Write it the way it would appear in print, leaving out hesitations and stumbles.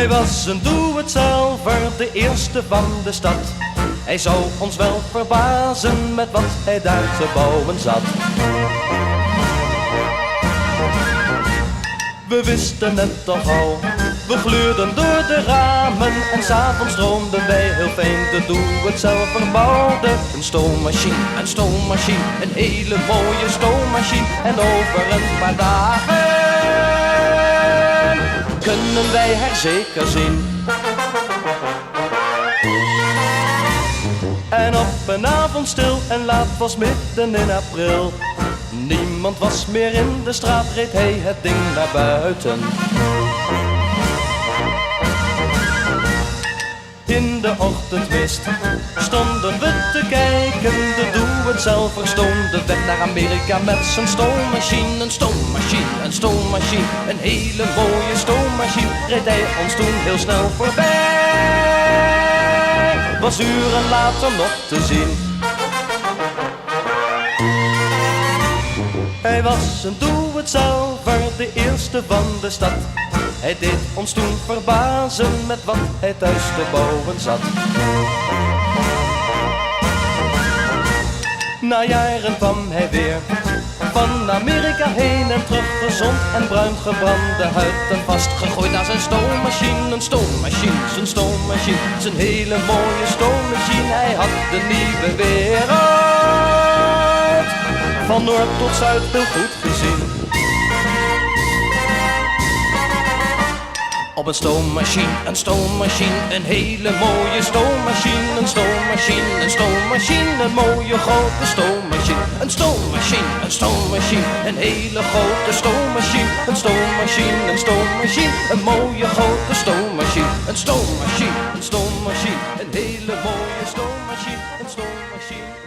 Hij was een doe-het-zelver, de eerste van de stad. Hij zou ons wel verbazen met wat hij daar te bouwen zat. We wisten het al gauw, we gluurden door de ramen. En 's avonds droomden wij heel fijn, de doe-het-zelver bouwde een stoommachine, een hele mooie stoommachine. En over een paar dagen kunnen wij haar zeker zien. En op een avond stil en laat was midden in april. Niemand was meer in de straat, reed hij het ding naar buiten. In de ochtendmist stonden we te kijken. De doe-het-zelver stoomde weg naar Amerika met zijn stoommachine. Een hele mooie stoommachine. Reed hij ons toen heel snel voorbij. Was uren later nog te zien. Hij was een doe-het-zelver, de eerste van de stad. Hij deed ons toen verbazen met wat hij thuis te bouwen zat. Na jaren kwam hij weer van Amerika heen en terug, gezond en bruin gebrande huid en vastgegooid naar zijn stoommachine. Zijn hele mooie stoommachine. Hij had de nieuwe wereld van noord tot zuid heel goed gezien. Op een stoommachine, een hele mooie stoommachine. Een mooie grote stoommachine. Een hele grote stoommachine. Een mooie grote stoommachine. Een hele mooie stoommachine. Een stoommachine.